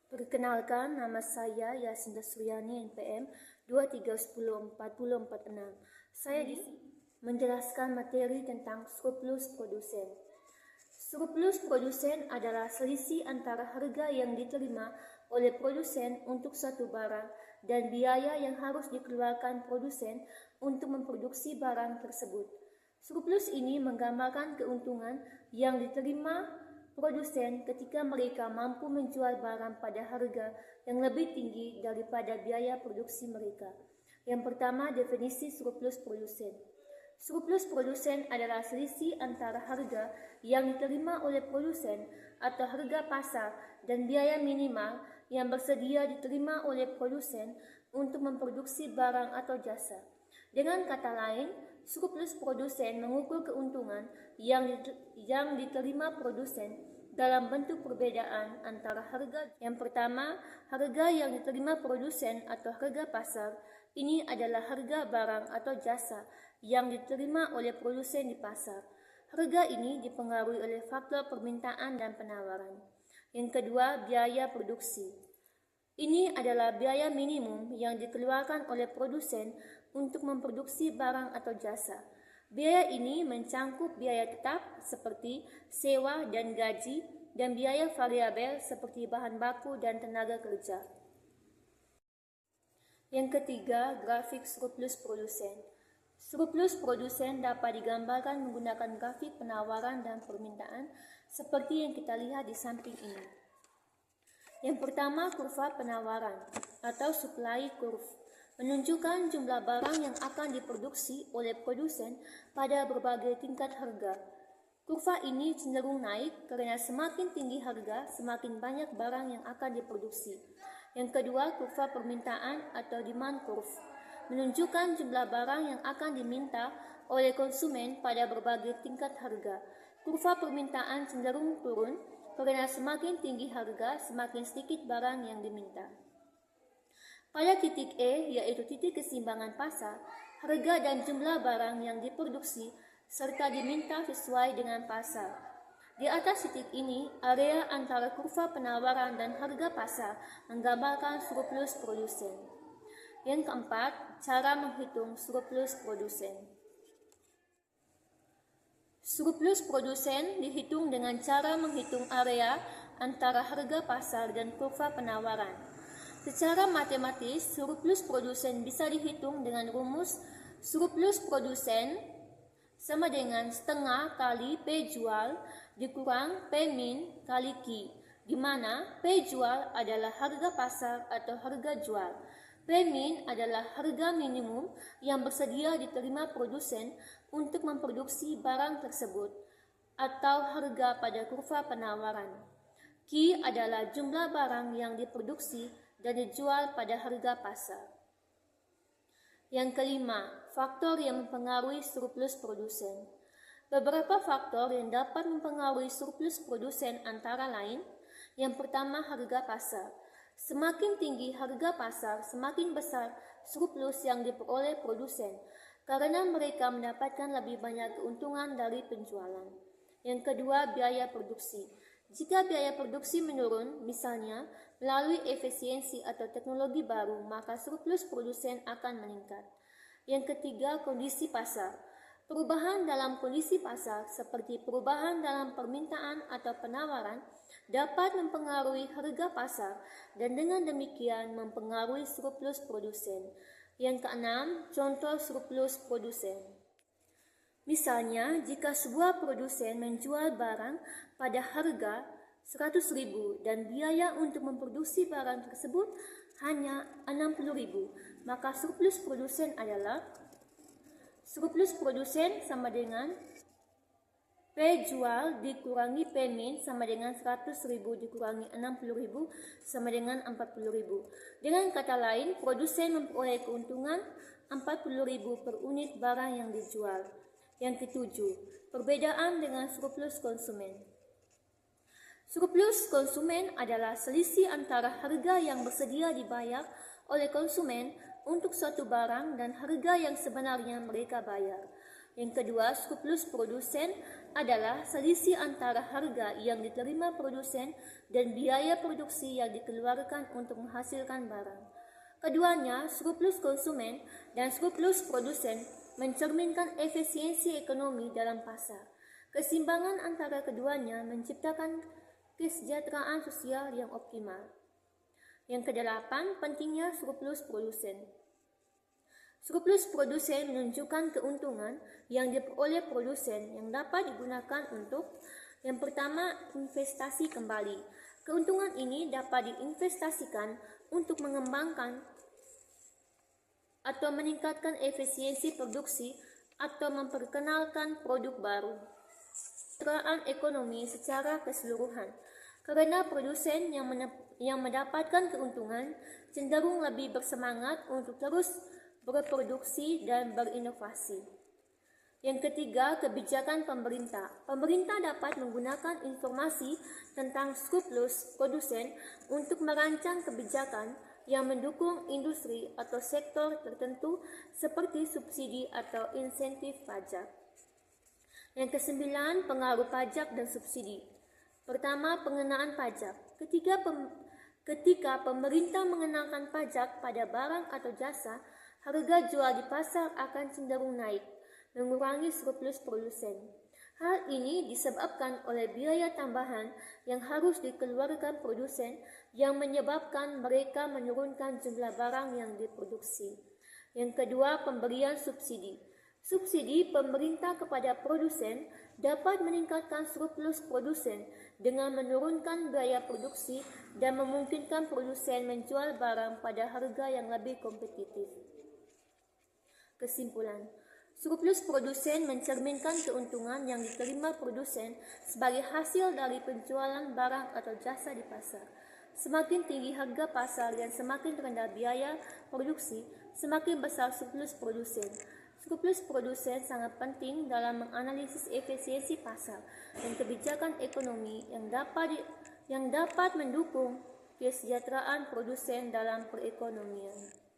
Perkenalkan, nama saya Yasinda Suryani NPM 23104046. Saya di sini menjelaskan materi tentang surplus produsen. Surplus produsen adalah selisih antara harga yang diterima oleh produsen untuk suatu barang dan biaya yang harus dikeluarkan produsen untuk memproduksi barang tersebut. Surplus ini menggambarkan keuntungan yang diterima produsen ketika mereka mampu menjual barang pada harga yang lebih tinggi daripada biaya produksi mereka. Yang pertama, definisi surplus produsen. Surplus produsen adalah selisih antara harga yang diterima oleh produsen atau harga pasar dan biaya minimal yang bersedia diterima oleh produsen untuk memproduksi barang atau jasa. Dengan kata lain, surplus produsen mengukur keuntungan yang diterima produsen dalam bentuk perbedaan antara harga. Yang pertama, harga yang diterima produsen atau harga pasar. Ini adalah harga barang atau jasa yang diterima oleh produsen di pasar. Harga ini dipengaruhi oleh faktor permintaan dan penawaran. Yang kedua, biaya produksi. Ini adalah biaya minimum yang dikeluarkan oleh produsen untuk memproduksi barang atau jasa. Biaya ini mencangkup biaya tetap seperti sewa dan gaji dan biaya variabel seperti bahan baku dan tenaga kerja. Yang ketiga, grafik surplus produsen. Surplus produsen dapat digambarkan menggunakan grafik penawaran dan permintaan seperti yang kita lihat di samping ini. Yang pertama, kurva penawaran atau supply curve menunjukkan jumlah barang yang akan diproduksi oleh produsen pada berbagai tingkat harga. Kurva ini cenderung naik karena semakin tinggi harga, semakin banyak barang yang akan diproduksi. Yang kedua, kurva permintaan atau demand curve menunjukkan jumlah barang yang akan diminta oleh konsumen pada berbagai tingkat harga. Kurva permintaan cenderung turun karena semakin tinggi harga, semakin sedikit barang yang diminta. Pada titik E, yaitu titik keseimbangan pasar, harga dan jumlah barang yang diproduksi serta diminta sesuai dengan pasar. Di atas titik ini, area antara kurva penawaran dan harga pasar menggambarkan surplus produsen. Yang keempat, cara menghitung surplus produsen. Surplus produsen dihitung dengan cara menghitung area antara harga pasar dan kurva penawaran. Secara matematis, surplus produsen bisa dihitung dengan rumus surplus produsen sama dengan setengah kali P jual dikurang P min kali Q, di mana P jual adalah harga pasar atau harga jual. P min adalah harga minimum yang bersedia diterima produsen untuk memproduksi barang tersebut atau harga pada kurva penawaran. Q adalah jumlah barang yang diproduksi dan dijual pada harga pasar. Yang kelima, faktor yang mempengaruhi surplus produsen. Beberapa faktor yang dapat mempengaruhi surplus produsen antara lain, yang pertama, harga pasar. Semakin tinggi harga pasar, semakin besar surplus yang diperoleh produsen karena mereka mendapatkan lebih banyak keuntungan dari penjualan. Yang kedua, biaya produksi. Jika biaya produksi menurun, misalnya melalui efisiensi atau teknologi baru, maka surplus produsen akan meningkat. Yang ketiga, kondisi pasar. Perubahan dalam kondisi pasar, seperti perubahan dalam permintaan atau penawaran, dapat mempengaruhi harga pasar dan dengan demikian mempengaruhi surplus produsen. Yang keenam, contoh surplus produsen. Misalnya, jika sebuah produsen menjual barang pada harga 100.000 dan biaya untuk memproduksi barang tersebut hanya 60.000, maka surplus produsen adalah surplus produsen sama dengan P jual dikurangi P min sama dengan 100.000 dikurangi 60.000 sama dengan 40.000. Dengan kata lain, produsen memperoleh keuntungan 40.000 per unit barang yang dijual. Yang ketujuh, perbedaan dengan surplus konsumen. Surplus konsumen adalah selisih antara harga yang bersedia dibayar oleh konsumen untuk suatu barang dan harga yang sebenarnya mereka bayar. Yang kedua, surplus produsen adalah selisih antara harga yang diterima produsen dan biaya produksi yang dikeluarkan untuk menghasilkan barang. Keduanya, surplus konsumen dan surplus produsen, mencerminkan efisiensi ekonomi dalam pasar. Keseimbangan antara keduanya menciptakan kesejahteraan sosial yang optimal. Yang kedelapan, pentingnya surplus produsen. Surplus produsen menunjukkan keuntungan yang diperoleh produsen yang dapat digunakan untuk yang pertama, investasi kembali. Keuntungan ini dapat diinvestasikan untuk mengembangkan atau meningkatkan efisiensi produksi atau memperkenalkan produk baru. Kesejahteraan ekonomi secara keseluruhan. Karena produsen yang mendapatkan keuntungan cenderung lebih bersemangat untuk terus berproduksi dan berinovasi. Yang ketiga, kebijakan pemerintah. Pemerintah dapat menggunakan informasi tentang surplus produsen untuk merancang kebijakan yang mendukung industri atau sektor tertentu seperti subsidi atau insentif pajak. Yang kesembilan, pengaruh pajak dan subsidi. Pertama, pengenaan pajak. Ketika pemerintah mengenakan pajak pada barang atau jasa, harga jual di pasar akan cenderung naik, mengurangi surplus produsen. Hal ini disebabkan oleh biaya tambahan yang harus dikeluarkan produsen yang menyebabkan mereka menurunkan jumlah barang yang diproduksi. Yang kedua, pemberian subsidi. Subsidi pemerintah kepada produsen dapat meningkatkan surplus produsen dengan menurunkan biaya produksi dan memungkinkan produsen menjual barang pada harga yang lebih kompetitif. Kesimpulan, surplus produsen mencerminkan keuntungan yang diterima produsen sebagai hasil dari penjualan barang atau jasa di pasar. Semakin tinggi harga pasar dan semakin rendah biaya produksi, semakin besar surplus produsen. Surplus produsen sangat penting dalam menganalisis efisiensi pasar dan kebijakan ekonomi yang dapat mendukung kesejahteraan produsen dalam perekonomian.